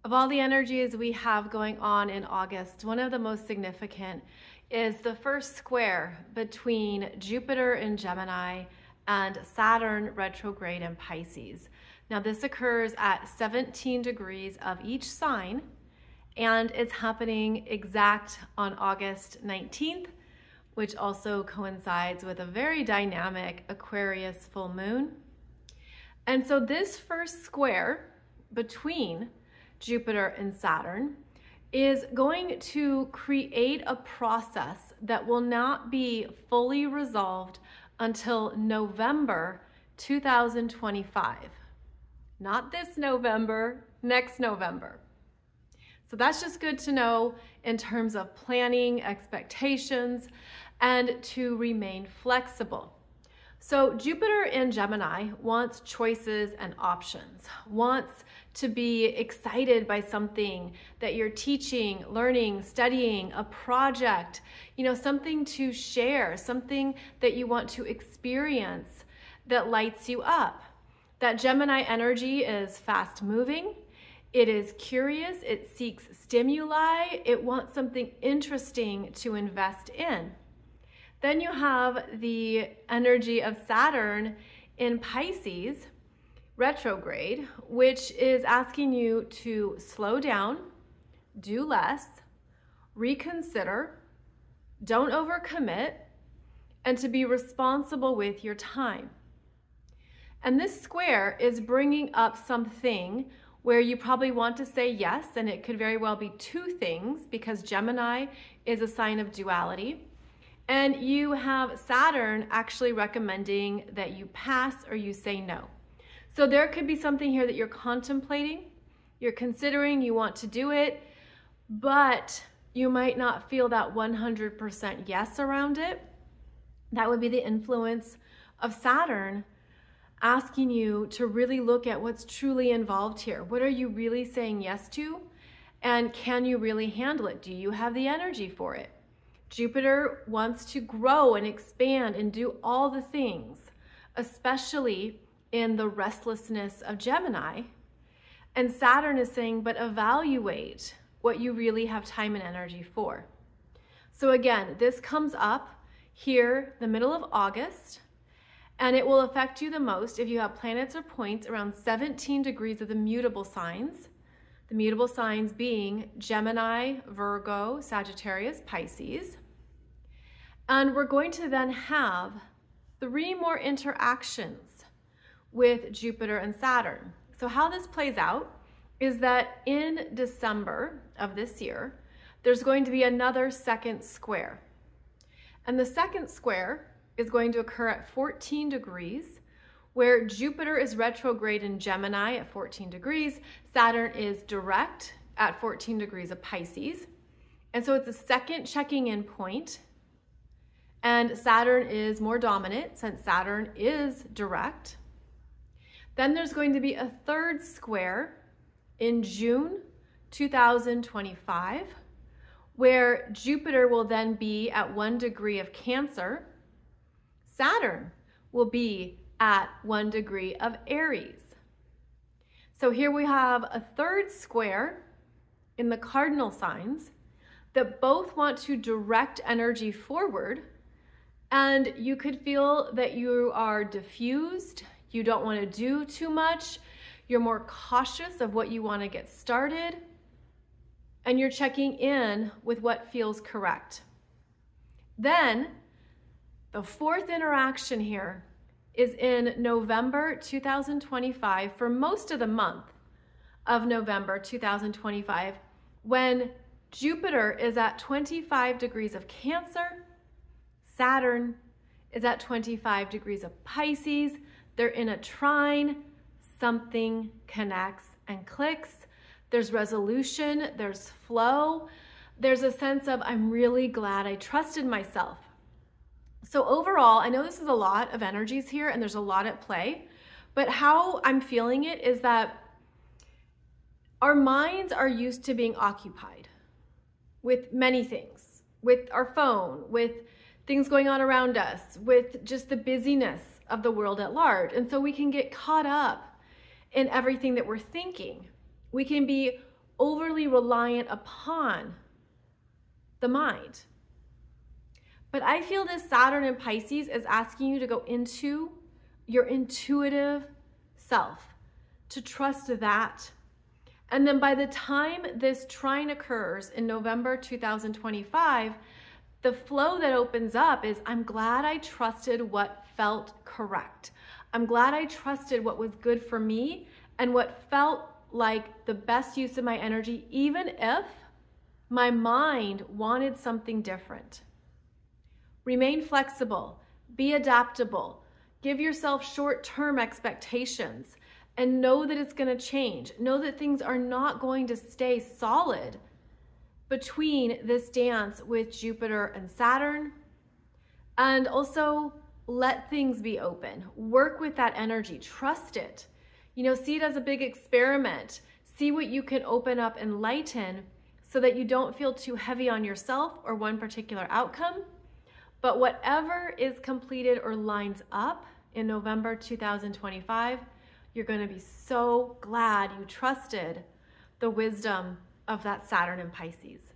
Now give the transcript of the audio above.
Of all the energies we have going on in August, one of the most significant is the first square between Jupiter in Gemini and Saturn retrograde in Pisces. Now this occurs at 17 degrees of each sign, and it's happening exact on August 19th, which also coincides with a very dynamic Aquarius full moon. And so this first square between Jupiter and Saturn is going to create a process that will not be fully resolved until November 2025. Not this November, next November. So that's just good to know in terms of planning, expectations, and to remain flexible. So Jupiter in Gemini wants choices and options, wants to be excited by something that you're teaching, learning, studying, a project, something to share, something that you want to experience that lights you up. That Gemini energy is fast moving. It is curious. It seeks stimuli. It wants something interesting to invest in. Then you have the energy of Saturn in Pisces retrograde, which is asking you to slow down, do less, reconsider, don't overcommit, and to be responsible with your time. And this square is bringing up something where you probably want to say yes, and it could very well be two things because Gemini is a sign of duality. And you have Saturn actually recommending that you pass or you say no. So there could be something here that you're contemplating, you're considering, you want to do it, but you might not feel that 100% yes around it. That would be the influence of Saturn asking you to really look at what's truly involved here. What are you really saying yes to? And can you really handle it? Do you have the energy for it? Jupiter wants to grow and expand and do all the things, especially in the restlessness of Gemini. And Saturn is saying, but evaluate what you really have time and energy for. So again, this comes up here the middle of August, and it will affect you the most if you have planets or points around 17 degrees of the mutable signs. The mutable signs being Gemini, Virgo, Sagittarius, Pisces. And we're going to then have 3 more interactions with Jupiter and Saturn. So how this plays out is that in December of this year, there's going to be another second square. And the second square is going to occur at 14 degrees, where Jupiter is retrograde in Gemini at 14 degrees, Saturn is direct at 14 degrees of Pisces. And so it's a second checking in point, and Saturn is more dominant since Saturn is direct. Then there's going to be a third square in June 2025, where Jupiter will then be at 1 degree of Cancer. Saturn will be at 1 degree of Aries. So here we have a third square in the cardinal signs that both want to direct energy forward, and you could feel that you are diffused, you don't want to do too much, you're more cautious of what you want to get started, and you're checking in with what feels correct. Then the fourth interaction here is in November 2025, for most of the month of November 2025, when Jupiter is at 25 degrees of Cancer, Saturn is at 25 degrees of Pisces. They're in a trine, something connects and clicks. There's resolution, there's flow. There's a sense of, I'm really glad I trusted myself. So overall, I know this is a lot of energies here and there's a lot at play, but how I'm feeling it is that our minds are used to being occupied with many things, with our phone, with things going on around us, with just the busyness of the world at large. And so we can get caught up in everything that we're thinking. We can be overly reliant upon the mind. But I feel this Saturn in Pisces is asking you to go into your intuitive self, to trust that. And then by the time this trine occurs in November 2025, the flow that opens up is, I'm glad I trusted what felt correct. I'm glad I trusted what was good for me and what felt like the best use of my energy, even if my mind wanted something different. Remain flexible, be adaptable, give yourself short-term expectations, and know that it's going to change. Know that things are not going to stay solid between this dance with Jupiter and Saturn. And also let things be open. Work with that energy. Trust it. You know, see it as a big experiment. See what you can open up and lighten so that you don't feel too heavy on yourself or one particular outcome. But whatever is completed or lines up in November 2025, you're going to be so glad you trusted the wisdom of that Saturn in Pisces.